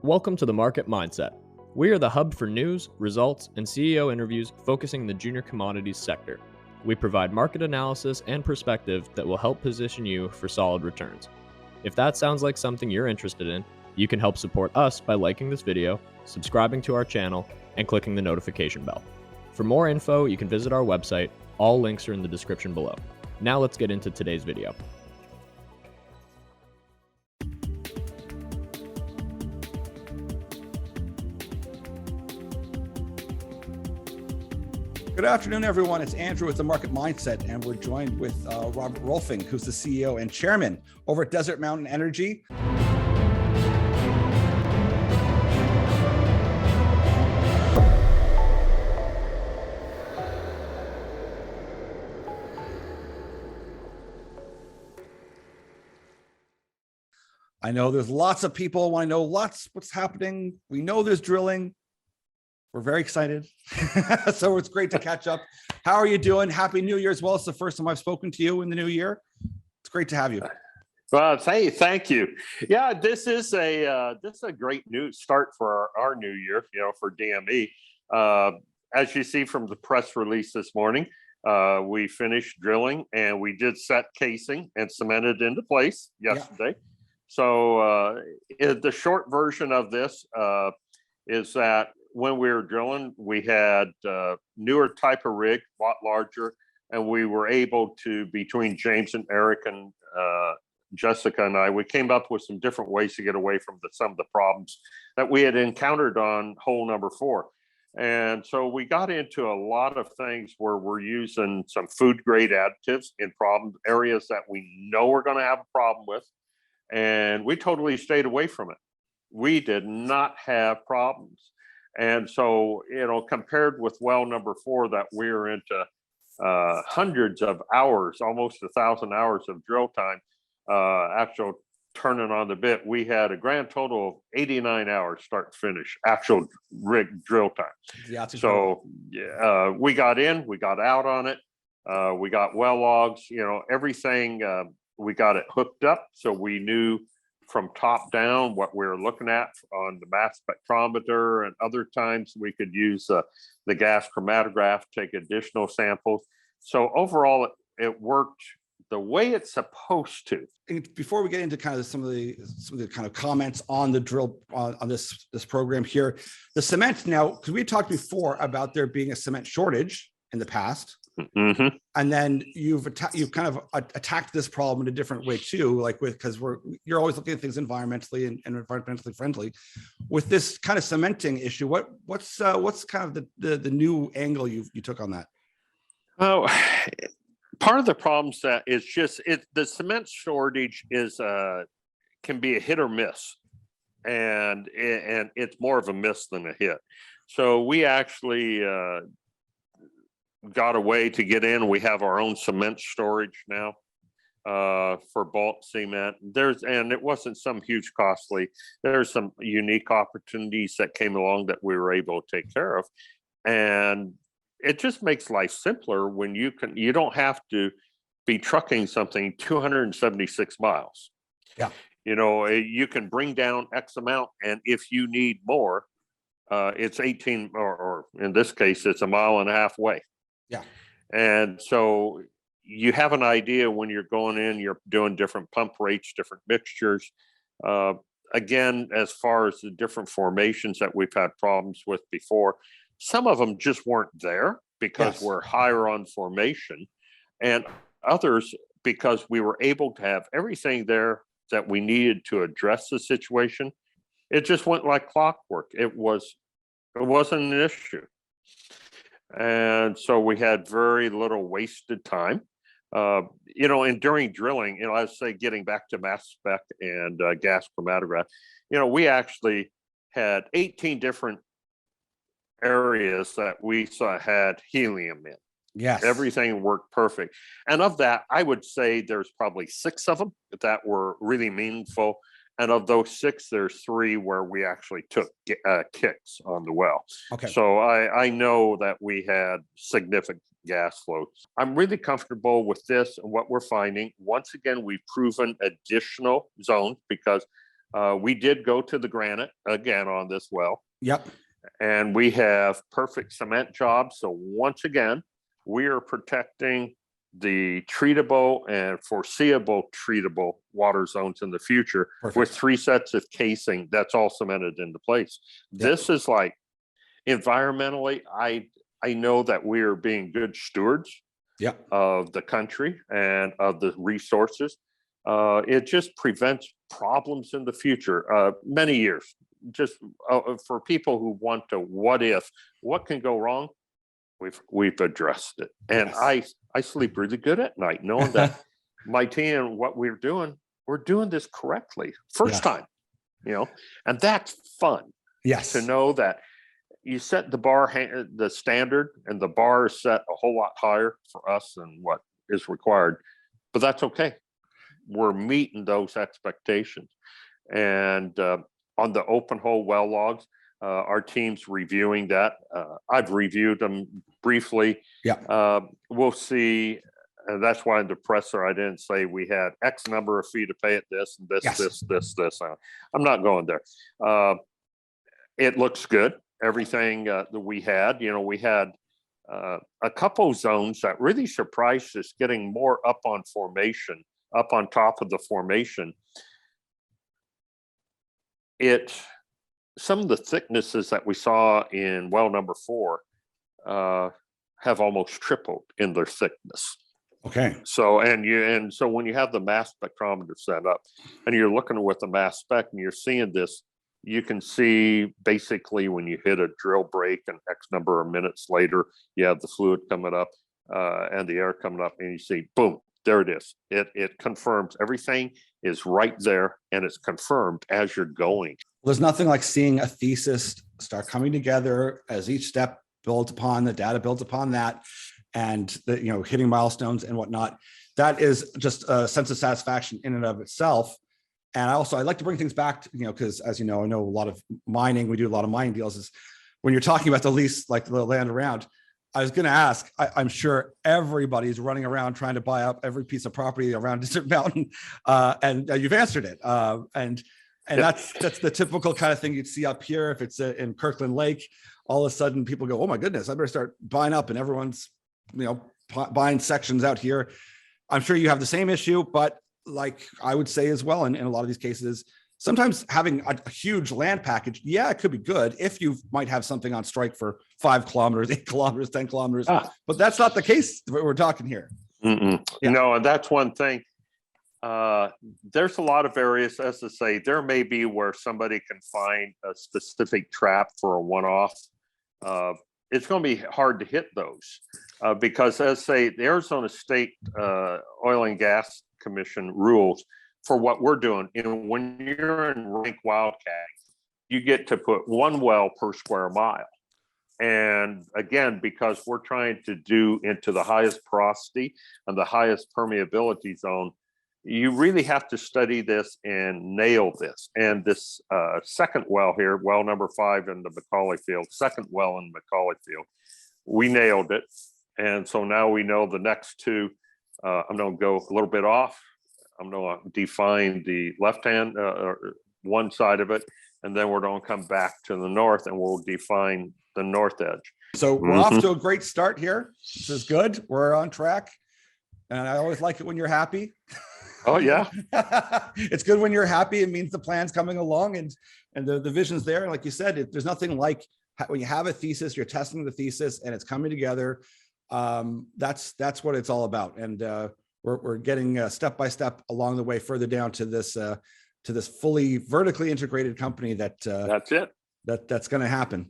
Welcome to the Market Mindset. We are the hub for news, results, and CEO interviews focusing the junior commodities sector. We provide market analysis and perspective that will help position you for solid returns. If that sounds like something you're interested in, you can help support us by liking this video, subscribing to our channel, and clicking the notification bell. For more info, you can visit our website. All links are in the description below. Now let's get into today's video. Good afternoon, everyone. It's Andrew with the Market Mindset, and we're joined with Robert Rohlfing, who's the CEO and chairman over at Desert Mountain Energy. I know there's lots of people want to know what's happening. We know there's drilling. We're very excited. So it's great to catch up. How are you doing? Happy New Year as well. It's the first time I've spoken to you in the new year. It's great to have you. Well, thank you. Yeah, this is a great new start for our new year, for DME. As you see from the press release this morning, we finished drilling and we did set casing and cemented into place yesterday. Yeah. So the short version of this is that when we were drilling, we had newer type of rig, a lot larger, and we were able to, between James and Eric and Jessica and I, we came up with some different ways to get away from some of the problems that we had encountered on hole number 4. And so we got into a lot of things where we're using some food grade additives in problem areas that we know we're going to have a problem with. And we totally stayed away from it. We did not have problems. And so, compared with well number 4 that we're into hundreds of hours, almost 1,000 hours of drill time, actual turning on the bit, we had a grand total of 89 hours start to finish, actual rig drill time. Yeah, so we got in, we got out on it, we got well logs, everything, we got it hooked up so we knew from top down what we were looking at on the mass spectrometer, and other times we could use the gas chromatograph, take additional samples. So overall, it worked the way it's supposed to. Before we get into kind of some of the kind of comments on the drill on this program here, the cement now, because we talked before about there being a cement shortage in the past. Mm-hmm. And then you've kind of attacked this problem in a different way too, because you're always looking at things environmentally and environmentally friendly. With this kind of cementing issue, what's kind of the new angle you took on that? Oh, part of the problems that is just the cement shortage is can be a hit or miss, and it's more of a miss than a hit. So we actually got a way to get in. We have our own cement storage now for bulk cement. And it wasn't some huge costly. There's some unique opportunities that came along that we were able to take care of. And it just makes life simpler when you don't have to be trucking something 276 miles. Yeah. You can bring down X amount, and if you need more, it's 18 or in this case, it's 1.5 miles way. Yeah. And so you have an idea when you're going in, you're doing different pump rates, different mixtures. Again, as far as the different formations that we've had problems with before, some of them just weren't there because we're higher on formation, and others because we were able to have everything there that we needed to address the situation. It just went like clockwork. It wasn't an issue. And so we had very little wasted time, and during drilling, let's say getting back to mass spec and gas chromatograph, we actually had 18 different areas that we saw had helium in. Yes. Everything worked perfect. And of that, I would say there's probably 6 of them that were really meaningful. And of those 6, there's 3 where we actually took kicks on the well. Okay. So I know that we had significant gas flows. I'm really comfortable with this and what we're finding. Once again, we've proven additional zones because We did go to the granite again on this well. Yep. And we have perfect cement jobs. So once again, we are protecting the treatable and foreseeable treatable water zones in the future. Perfect. With 3 sets of casing that's all cemented into place. Yep. This is like, environmentally, I know that we are being good stewards, Yep, of the country and of the resources. It just prevents problems in the future, many years. Just for people who want to, what can go wrong? We've addressed it, and yes. I sleep really good at night knowing that my team, what we're doing this correctly first time, and that's fun. Yes. To know that you set the bar, the standard, and the bar is set a whole lot higher for us than what is required, but that's okay. We're meeting those expectations. And on the open hole well logs, our team's reviewing that. I've reviewed them briefly. Yeah. We'll see. And that's why in the presser, I didn't say we had X number of feet to pay at this, and this, Yes. this. I'm not going there. It looks good. Everything that we had, we had a couple zones that really surprised us, getting more up on formation, up on top of the formation. Some of the thicknesses that we saw in well number 4 have almost tripled in their thickness. Okay. So so when you have the mass spectrometer set up and you're looking with the mass spec and you're seeing this, you can see basically when you hit a drill break and X number of minutes later, you have the fluid coming up and the air coming up, and you see, boom, there it is. It confirms everything is right there, and it's confirmed as you're going. There's nothing like seeing a thesis start coming together as each step builds upon the data, builds upon that, and hitting milestones and whatnot. That is just a sense of satisfaction in and of itself. And I like to bring things back to, because as you know, I know a lot of mining, we do a lot of mining deals, is when you're talking about the lease, like the land around, I was going to ask, I'm sure everybody's running around trying to buy up every piece of property around Desert Mountain, and you've answered it. And that's the typical kind of thing you'd see up here. If it's in Kirkland Lake, all of a sudden people go, oh my goodness, I better start buying up, and everyone's, buying sections out here. I'm sure you have the same issue, but like I would say as well, in a lot of these cases, sometimes having a huge land package, it could be good if you might have something on strike for 5 kilometers, 8 kilometers, 10 kilometers, but that's not the case that we're talking here. Yeah. No, and that's one thing. There's a lot of areas, as I say, there may be where somebody can find a specific trap for a one-off. It's going to be hard to hit those because, as I say, the Arizona State Oil and Gas Commission rules for what we're doing. When you're in rank wildcat, you get to put 1 well per square mile. And again, because we're trying to do into the highest porosity and the highest permeability zone, you really have to study this and nail this. And this second well here, well number 5 in the McCauley Field, second well in McCauley Field, we nailed it. And so now we know the next 2. I'm going to go a little bit off. I'm going to define the left-hand, one side of it, and then we're going to come back to the north and we'll define the north edge. So we're off to a great start here. This is good. We're on track. And I always like it when you're happy. Oh, yeah. It's good when you're happy. It means the plan's coming along and the vision's there. And like you said, there's nothing like when you have a thesis, you're testing the thesis and it's coming together. That's what it's all about. And we're getting step by step along the way further down to this fully vertically integrated company that's it. That's going to happen.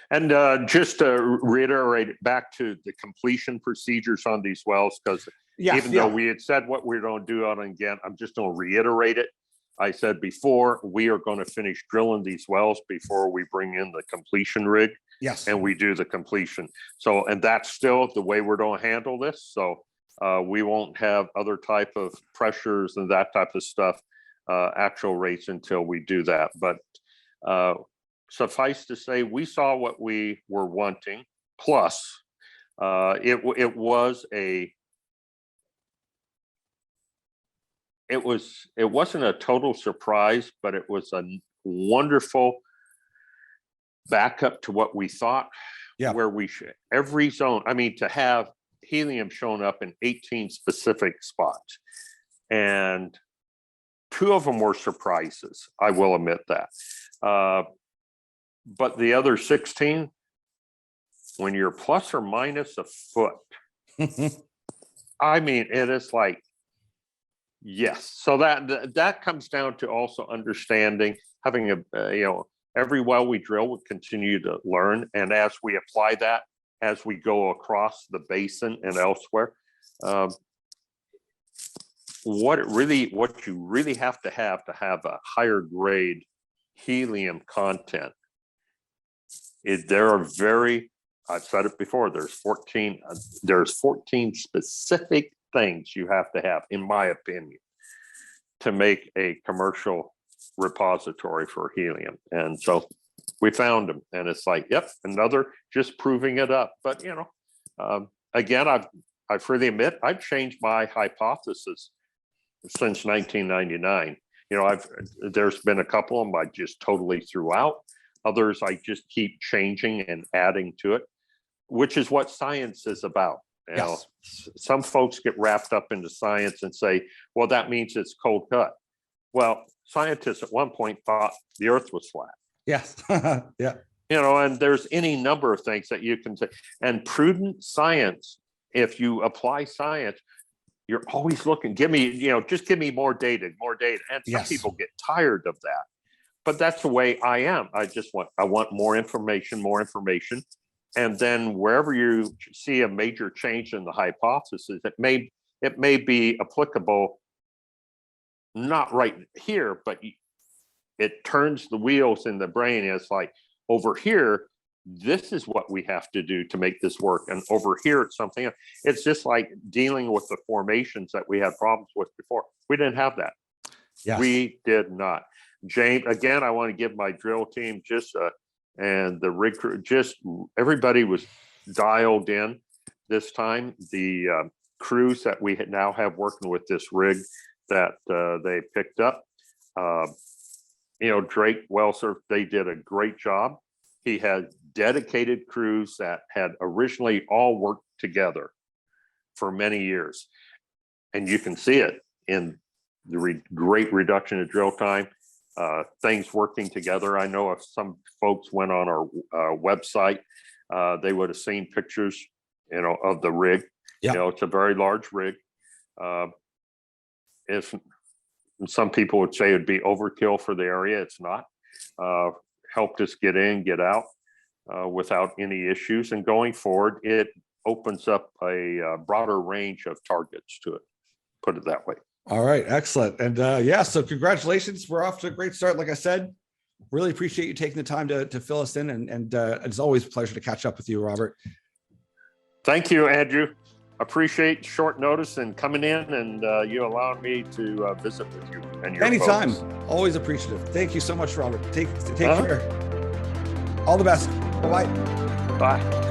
And just to reiterate back to the completion procedures on these wells, because even though we had said what we're going to do on again, I'm just going to reiterate it. I said before, we are going to finish drilling these wells before we bring in the completion rig. Yes. And we do the completion. So, and that's still the way we're going to handle this. So we won't have other type of pressures and that type of stuff, actual rates until we do that. But suffice to say, we saw what we were wanting. Plus, it was a it wasn't a total surprise, but it was a wonderful backup to what we thought. Yeah. Where we should, every zone, I mean, to have helium shown up in 18 specific spots, and 2 of them were surprises, I will admit that. But the other 16, when you're plus or minus a foot, I mean, it is like, yes. So that comes down to also understanding, having every well we drill, we continue to learn. And as we apply that, as we go across the basin and elsewhere, what you really have to have a higher grade helium content is I've said it before, there's 14 specific things you have to have, in my opinion, to make a commercial repository for helium. And so we found them, and it's like, yep, another just proving it up. But again, I freely admit I've changed my hypothesis since 1999. There's been a couple of them I just totally threw out. Others I just keep changing and adding to it, which is what science is about. Yes. Some folks get wrapped up into science and say, well, that means it's cold cut. Well, scientists at one point thought the earth was flat. Yes. Yeah. And there's any number of things that you can say. And prudent science, if you apply science, you're always looking, just give me more data. And some people get tired of that. But that's the way I am. I want more information. And then wherever you see a major change in the hypothesis, it may be applicable, not right here, but it turns the wheels in the brain. It's like, over here, this is what we have to do to make this work. And over here, it's something else. It's just like dealing with the formations that we had problems with before. We didn't have that. Yes. We did not. James, again, I want to give my drill team and the rig crew, everybody was dialed in this time. The crews that we now have working with this rig that they picked up, Drake Welser, they did a great job. He had dedicated crews that had originally all worked together for many years. And you can see it in the great reduction of drill time, things working together. I know if some folks went on our website, they would have seen pictures, of the rig. Yeah. It's a very large rig. Some people would say it'd be overkill for the area. It's not. Helped us get in, get out without any issues. And going forward, it opens up a broader range of targets to it, put it that way. All right, excellent. And so congratulations. We're off to a great start. Like I said, really appreciate you taking the time to fill us in. And it's always a pleasure to catch up with you, Robert. Thank you, Andrew. Appreciate short notice and coming in, and you allowing me to visit with you and your anytime. folks. Always appreciative. Thank you so much, Robert. Take care. All the best. Bye-bye. Bye.